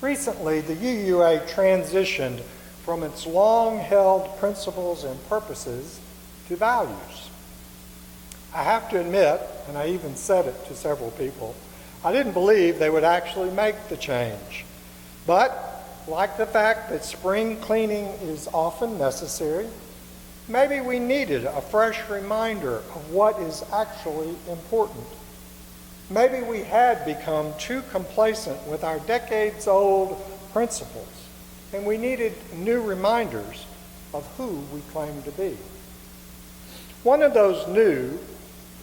Recently, the UUA transitioned from its long-held principles and purposes to values. I have to admit, and I even said it to several people, I didn't believe they would actually make the change. But, like the fact that spring cleaning is often necessary, maybe we needed a fresh reminder of what is actually important. Maybe we had become too complacent with our decades-old principles, and we needed new reminders of who we claim to be. One of those new,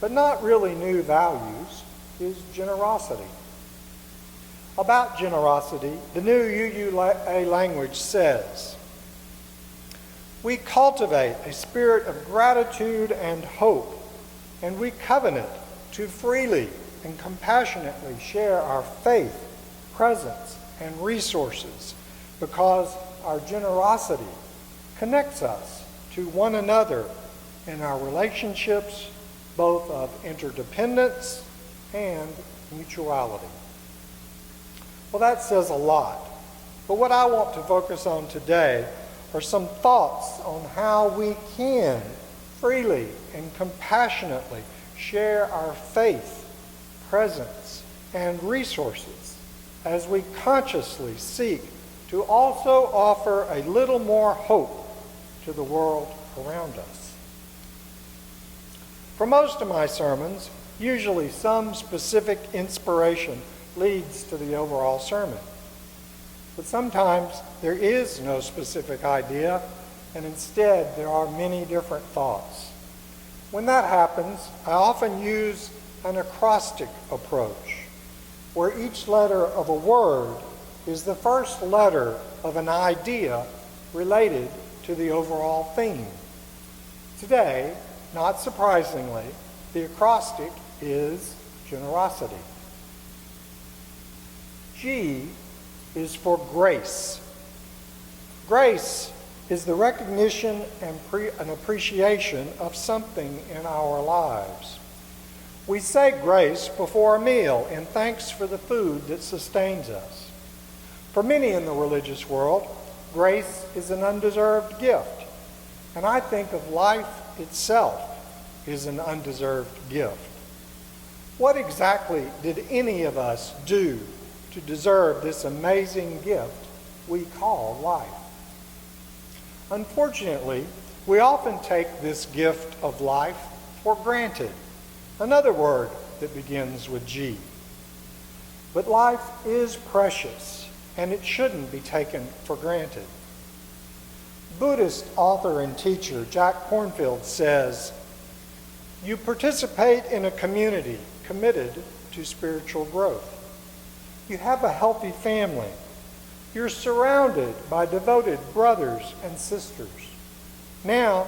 but not really new values is generosity. About generosity, the new UUA language says, "We cultivate a spirit of gratitude and hope, and we covenant to freely and compassionately share our faith, presence, and resources because our generosity connects us to one another in our relationships, both of interdependence and mutuality." Well, that says a lot, but what I want to focus on today are some thoughts on how we can freely and compassionately share our faith, presence, and resources as we consciously seek to also offer a little more hope to the world around us. For most of my sermons, usually some specific inspiration leads to the overall sermon. But sometimes there is no specific idea, and instead there are many different thoughts. When that happens, I often use an acrostic approach, where each letter of a word is the first letter of an idea related to the overall theme. Today, not surprisingly, the acrostic is generosity. G is for grace. Grace is the recognition and appreciation of something in our lives. We say grace before a meal in thanks for the food that sustains us. For many in the religious world, grace is an undeserved gift, and I think of life itself as an undeserved gift. What exactly did any of us do to deserve this amazing gift we call life? Unfortunately, we often take this gift of life for granted, another word that begins with G. But life is precious, and it shouldn't be taken for granted. Buddhist author and teacher Jack Kornfield says, "You participate in a community committed to spiritual growth. You have a healthy family. You're surrounded by devoted brothers and sisters. Now,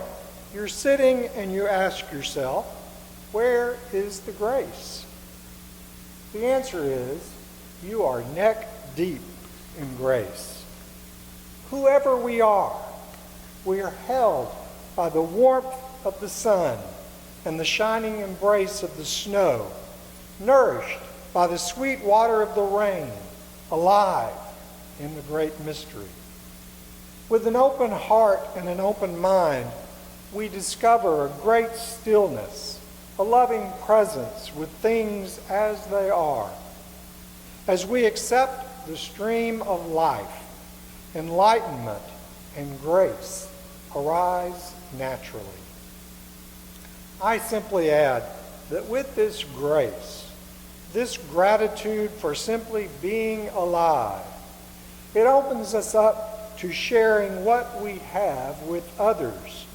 you're sitting and you ask yourself, where is the grace? The answer is, you are neck deep in grace. Whoever we are held by the warmth of the sun and the shining embrace of the snow, nourished by the sweet water of the rain, alive in the great mystery. With an open heart and an open mind, we discover a great stillness, a loving presence with things as they are. As we accept the stream of life, enlightenment and grace arise naturally. I simply add that with this grace, this gratitude for simply being alive, it opens us up to sharing what we have with others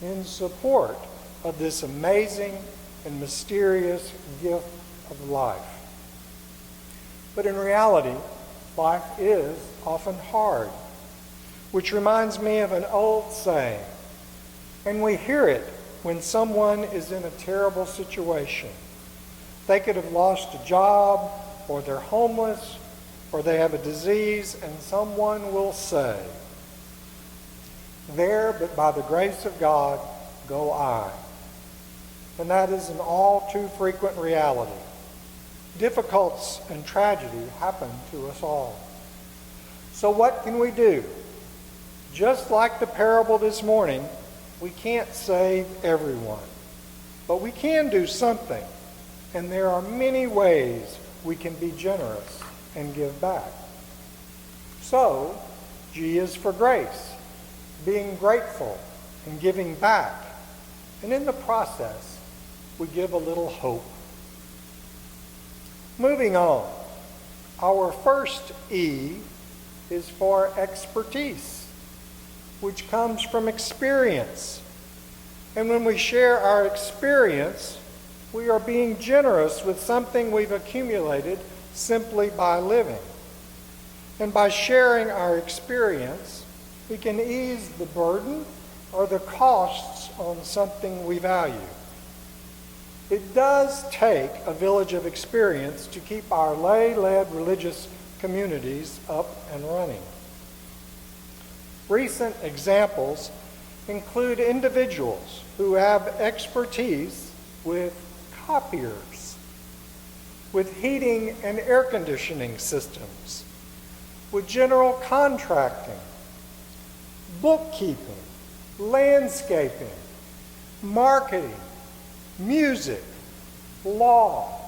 in support of this amazing and mysterious gift of life. But in reality, life is often hard, which reminds me of an old saying, and we hear it when someone is in a terrible situation. They could have lost a job, or they're homeless, or they have a disease, and someone will say, "There, but by the grace of God, go I." And that is an all too frequent reality. Difficulties and tragedy happen to us all. So what can we do? Just like the parable this morning, we can't save everyone, but we can do something, and there are many ways we can be generous and give back. So, G is for grace, being grateful and giving back, and in the process, we give a little hope. Moving on, our first E is for expertise, which comes from experience. And when we share our experience, we are being generous with something we've accumulated simply by living. And by sharing our experience, we can ease the burden or the costs on something we value. It does take a village of experience to keep our lay-led religious communities up and running. Recent examples include individuals who have expertise with copiers, with heating and air conditioning systems, with general contracting, bookkeeping, landscaping, marketing, music, law,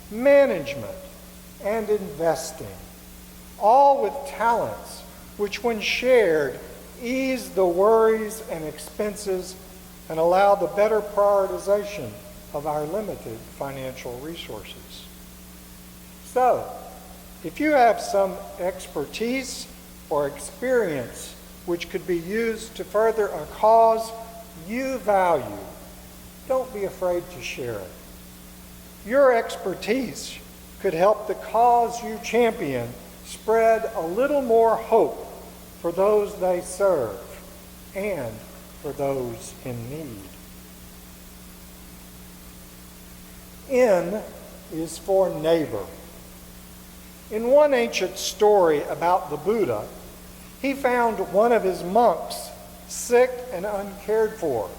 management, and investing, all with talents which, when shared, ease the worries and expenses and allow the better prioritization of our limited financial resources. So, if you have some expertise or experience which could be used to further a cause you value, don't be afraid to share it. Your expertise could help the cause you champion spread a little more hope for those they serve and for those in need. N is for neighbor. In one ancient story about the Buddha, he found one of his monks sick and uncared for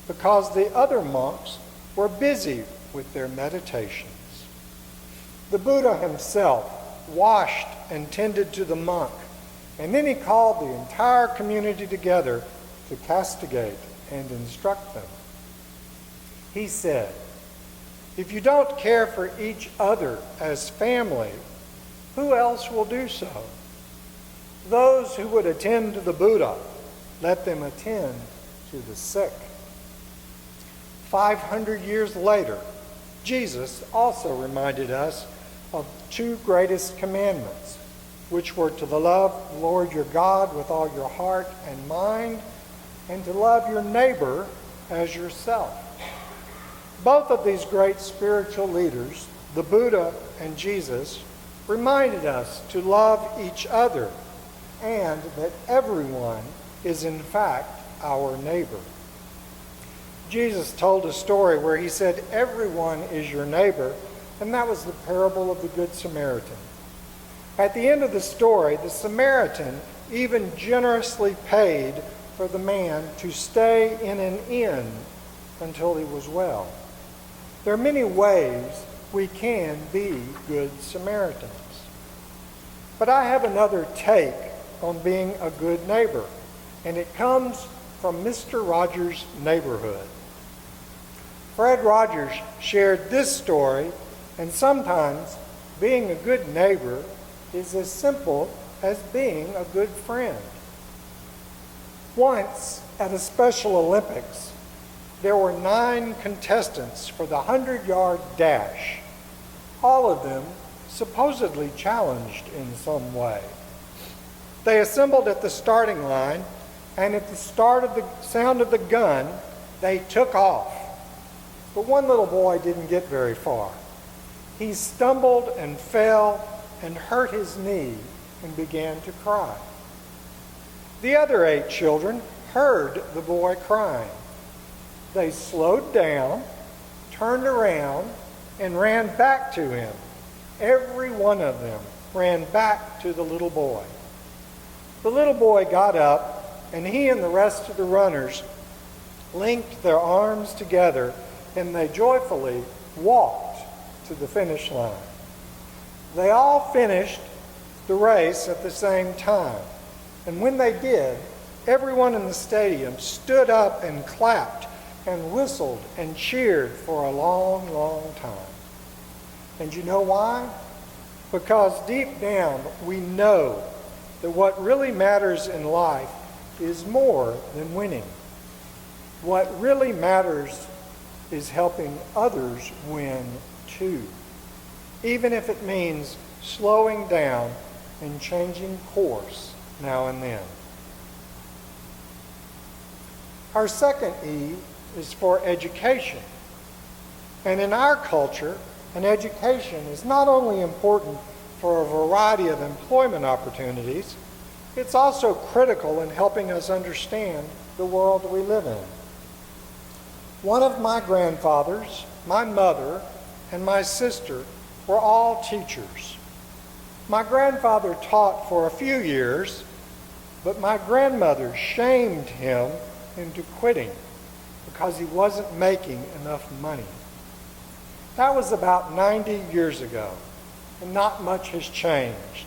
because the other monks were busy with their meditations. The Buddha himself washed and tended to the monk, and then he called the entire community together to castigate and instruct them. He said, "If you don't care for each other as family, who else will do so? Those who would attend to the Buddha, let them attend to the sick." 500 years later, Jesus also reminded us of two greatest commandments, which were to love the Lord your God with all your heart and mind, and to love your neighbor as yourself. Both of these great spiritual leaders, the Buddha and Jesus, reminded us to love each other and that everyone is in fact our neighbor. Jesus told a story where he said everyone is your neighbor, and that was the parable of the Good Samaritan. At the end of the story, the Samaritan even generously paid for the man to stay in an inn until he was well. There are many ways we can be good Samaritans. But I have another take on being a good neighbor, and it comes from Mr. Rogers' neighborhood. Fred Rogers shared this story, and sometimes being a good neighbor is as simple as being a good friend. Once at a Special Olympics, there were 9 contestants for the 100-yard dash, all of them supposedly challenged in some way. They assembled at the starting line, and at the start of the sound of the gun, they took off. But one little boy didn't get very far. He stumbled and fell and hurt his knee and began to cry. The other 8 children heard the boy crying. They slowed down, turned around, and ran back to him. Every one of them ran back to the little boy. The little boy got up, and he and the rest of the runners linked their arms together, and they joyfully walked to the finish line. They all finished the race at the same time. And when they did, everyone in the stadium stood up and clapped and whistled and cheered for a long, long time. And you know why? Because deep down we know that what really matters in life is more than winning. What really matters is helping others win too, even if it means slowing down and changing course now and then. Our second E is for education. And in our culture, an education is not only important for a variety of employment opportunities, it's also critical in helping us understand the world we live in. One of my grandfathers, my mother, and my sister were all teachers. My grandfather taught for a few years, but my grandmother shamed him into quitting because he wasn't making enough money. That was about 90 years ago, and not much has changed.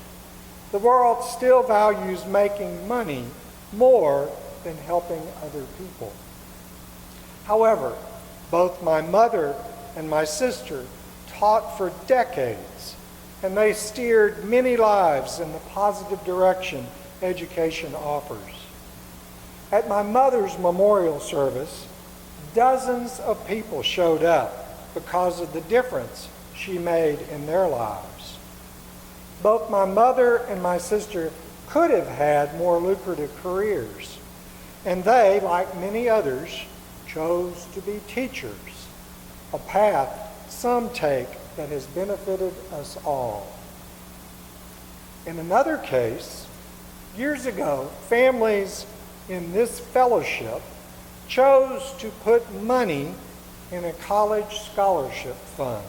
The world still values making money more than helping other people. However, both my mother and my sister taught for decades, and they steered many lives in the positive direction education offers. At my mother's memorial service, dozens of people showed up because of the difference she made in their lives. Both my mother and my sister could have had more lucrative careers, and they, like many others, chose to be teachers, a path some take that has benefited us all. In another case, years ago, families in this fellowship chose to put money in a college scholarship fund,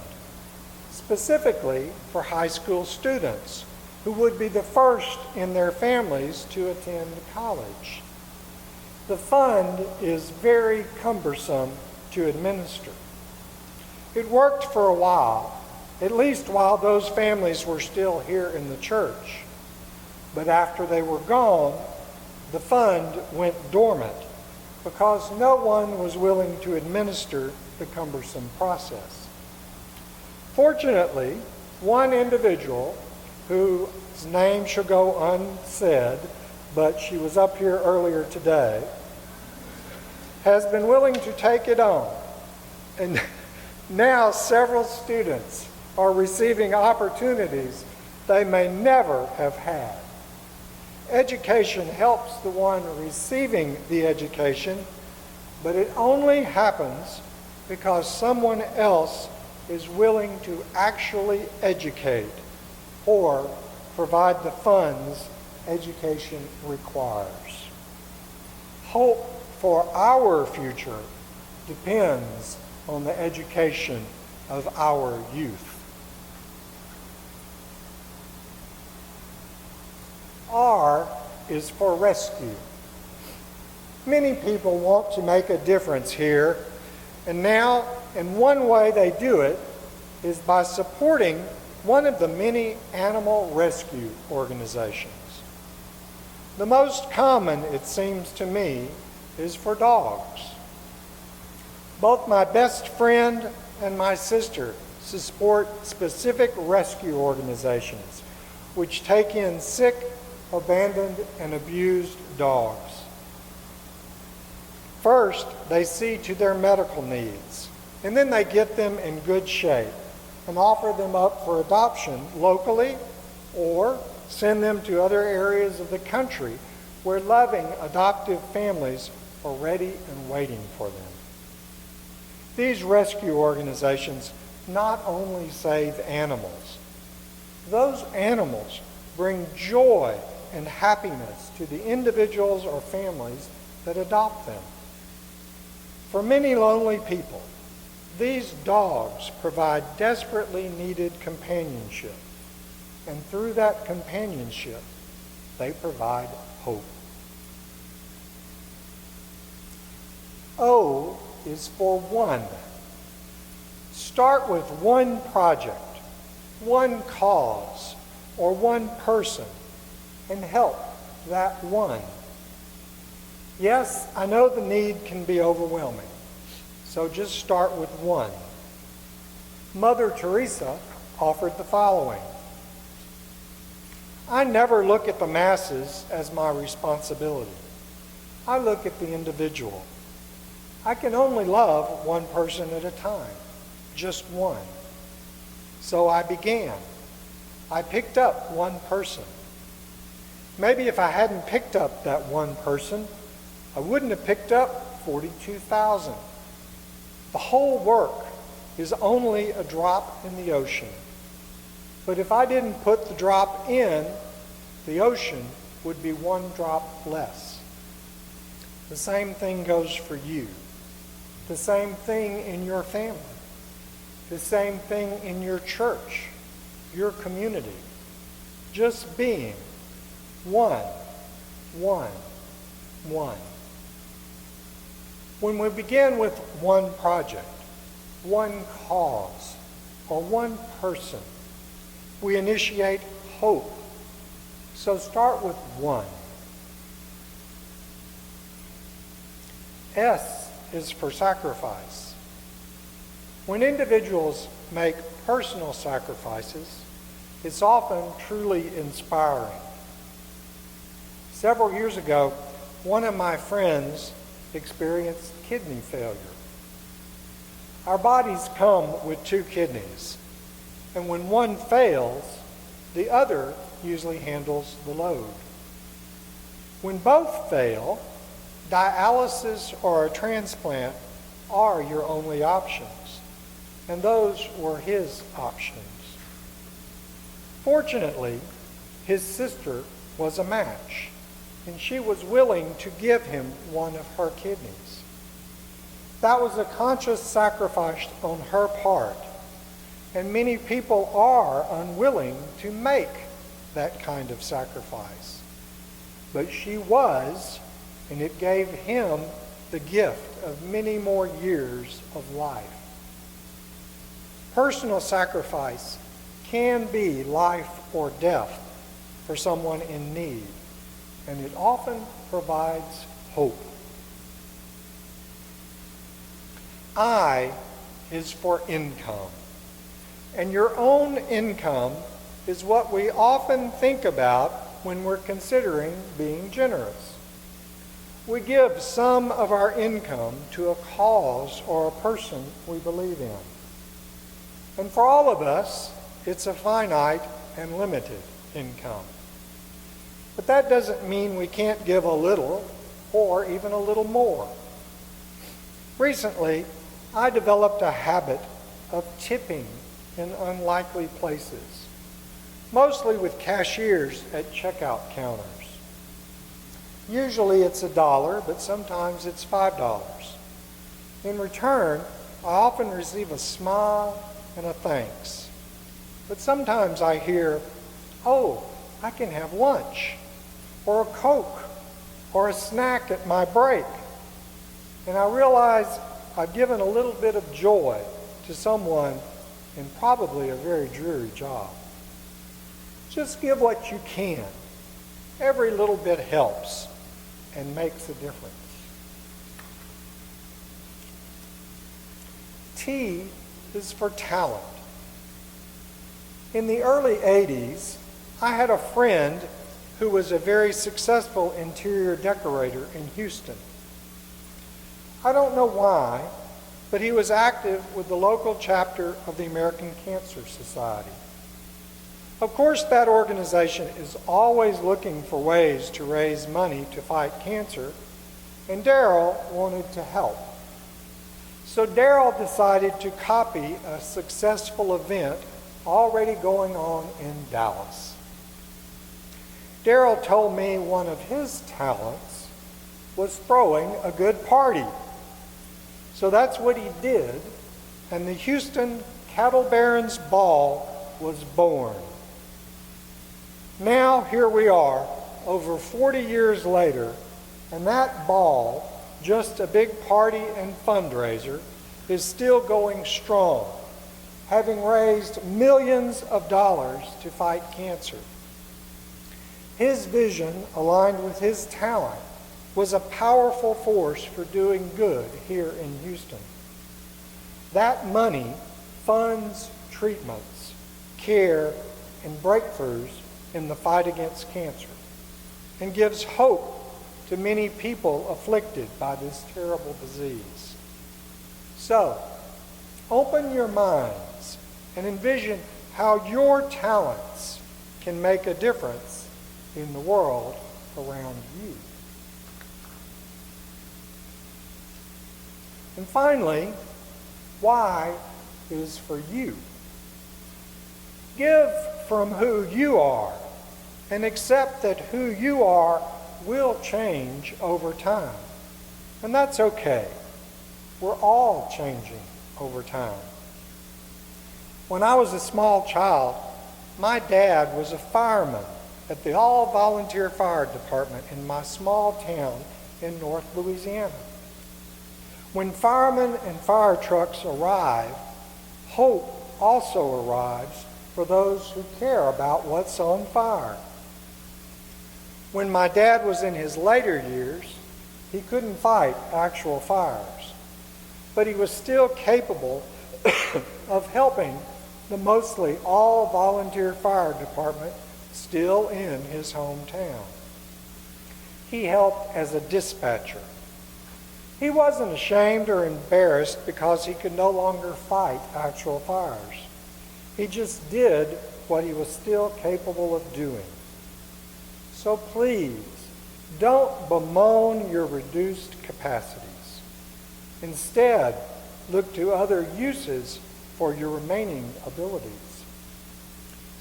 specifically for high school students who would be the first in their families to attend college. The fund is very cumbersome to administer. It worked for a while, at least while those families were still here in the church. But after they were gone, the fund went dormant because no one was willing to administer the cumbersome process. Fortunately, one individual, whose name shall go unsaid, but she was up here earlier today, has been willing to take it on. And now several students are receiving opportunities they may never have had. Education helps the one receiving the education, but it only happens because someone else is willing to actually educate or provide the funds education requires. Hope for our future depends on the education of our youth. R is for rescue. Many people want to make a difference here, and now, in one way they do it is by supporting one of the many animal rescue organizations. The most common, it seems to me, is for dogs. Both my best friend and my sister support specific rescue organizations which take in sick, abandoned, and abused dogs. First, they see to their medical needs, and then they get them in good shape and offer them up for adoption locally or send them to other areas of the country where loving adoptive families are ready and waiting for them. These rescue organizations not only save animals, those animals bring joy and happiness to the individuals or families that adopt them. For many lonely people, these dogs provide desperately needed companionship, and through that companionship, they provide hope. O is for one. Start with one project, one cause, or one person and help that one. Yes, I know the need can be overwhelming, so just start with one. Mother Teresa offered the following: I never look at the masses as my responsibility. I look at the individual. I can only love one person at a time, just one. So I began. I picked up one person. Maybe if I hadn't picked up that one person, I wouldn't have picked up 42,000. The whole work is only a drop in the ocean. But if I didn't put the drop in, the ocean would be one drop less. The same thing goes for you. The same thing in your family. The same thing in your church, your community. Just being one, one, one. When we begin with one project, one cause, or one person, we initiate hope. So start with one. S is for sacrifice. When individuals make personal sacrifices, it's often truly inspiring. Several years ago, one of my friends experienced kidney failure. Our bodies come with two kidneys, and when one fails, the other usually handles the load. When both fail, dialysis or a transplant are your only options, and those were his options. Fortunately, his sister was a match, and she was willing to give him one of her kidneys. That was a conscious sacrifice on her part, and many people are unwilling to make that kind of sacrifice. But she was, and it gave him the gift of many more years of life. Personal sacrifice can be life or death for someone in need, and it often provides hope. I is for income, and your own income is what we often think about when we're considering being generous. We give some of our income to a cause or a person we believe in. And for all of us, it's a finite and limited income. But that doesn't mean we can't give a little or even a little more. Recently, I developed a habit of tipping in unlikely places, mostly with cashiers at checkout counters. Usually it's $1, but sometimes it's $5. In return, I often receive a smile and a thanks. But sometimes I hear, "Oh, I can have lunch, or a Coke, or a snack at my break." And I realize I've given a little bit of joy to someone in probably a very dreary job. Just give what you can. Every little bit helps and makes a difference. T is for talent. In the early 80s, I had a friend who was a very successful interior decorator in Houston. I don't know why, but he was active with the local chapter of the American Cancer Society. Of course, that organization is always looking for ways to raise money to fight cancer, and Darrell wanted to help. So Darrell decided to copy a successful event already going on in Dallas. Darrell told me one of his talents was throwing a good party. So that's what he did, and the Houston Cattle Barons Ball was born. Now here we are, over 40 years later, and that ball, just a big party and fundraiser, is still going strong, having raised millions of dollars to fight cancer. His vision, aligned with his talent, was a powerful force for doing good here in Houston. That money funds treatments, care, and breakthroughs in the fight against cancer, and gives hope to many people afflicted by this terrible disease. So, open your minds and envision how your talents can make a difference in the world around you. And finally, why is for you. Give from who you are and accept that who you are will change over time. And that's okay. We're all changing over time. When I was a small child, my dad was a fireman at the all-volunteer fire department in my small town in North Louisiana. When firemen and fire trucks arrive, hope also arrives for those who care about what's on fire. When my dad was in his later years, he couldn't fight actual fires, but he was still capable of helping the mostly all-volunteer fire department still in his hometown. He helped as a dispatcher. He wasn't ashamed or embarrassed because he could no longer fight actual fires. He just did what he was still capable of doing. So please, don't bemoan your reduced capacities. Instead, look to other uses for your remaining abilities.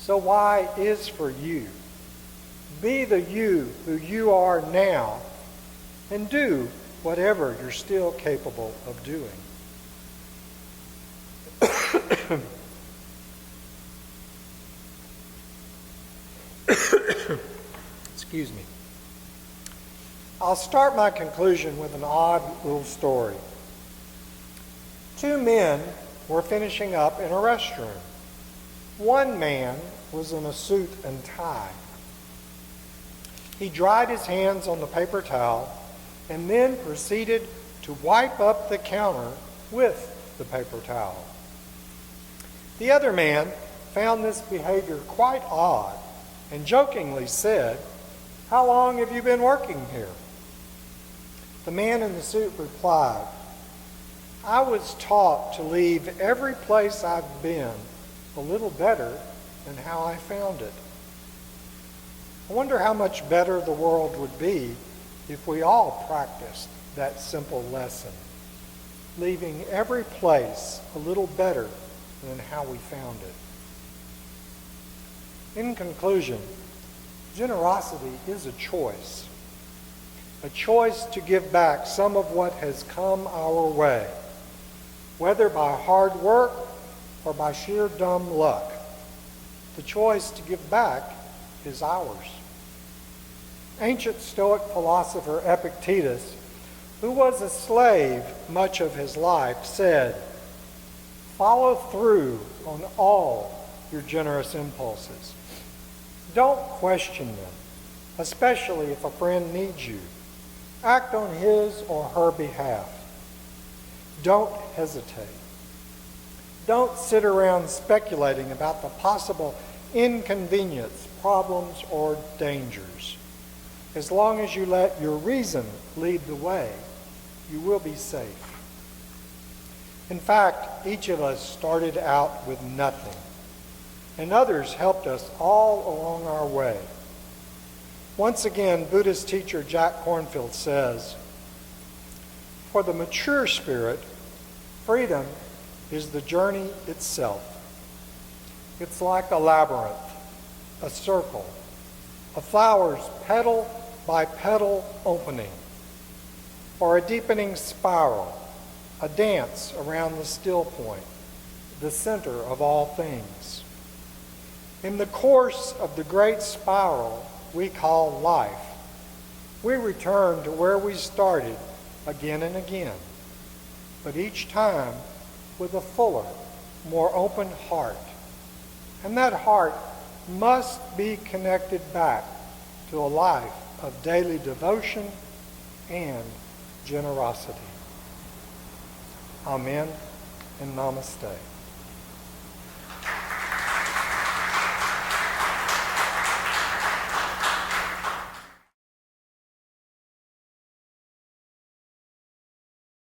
So why is for you? Be the you who you are now, and do whatever you're still capable of doing. Excuse me. I'll start my conclusion with an odd little story. Two men were finishing up in a restroom. One man was in a suit and tie. He dried his hands on the paper towel and then proceeded to wipe up the counter with the paper towel. The other man found this behavior quite odd and jokingly said, "How long have you been working here?" The man in the suit replied, "I was taught to leave every place I've been a little better than how I found it." I wonder how much better the world would be if we all practiced that simple lesson, leaving every place a little better than how we found it. In conclusion, generosity is a choice to give back some of what has come our way, whether by hard work or by sheer dumb luck. The choice to give back is ours. Ancient Stoic philosopher Epictetus, who was a slave much of his life, said, "Follow through on all your generous impulses. Don't question them, especially if a friend needs you. Act on his or her behalf. Don't hesitate. Don't sit around speculating about the possible inconvenience, problems, or dangers. As long as you let your reason lead the way, you will be safe." In fact, each of us started out with nothing, and others helped us all along our way. Once again, Buddhist teacher Jack Kornfield says, "For the mature spirit, freedom is the journey itself. It's like a labyrinth, a circle, a flower's petal by petal opening, or a deepening spiral, a dance around the still point, the center of all things. In the course of the great spiral we call life, we return to where we started again and again, but each time with a fuller more open heart. And that heart must be connected back to a life of daily devotion and generosity. Amen and namaste.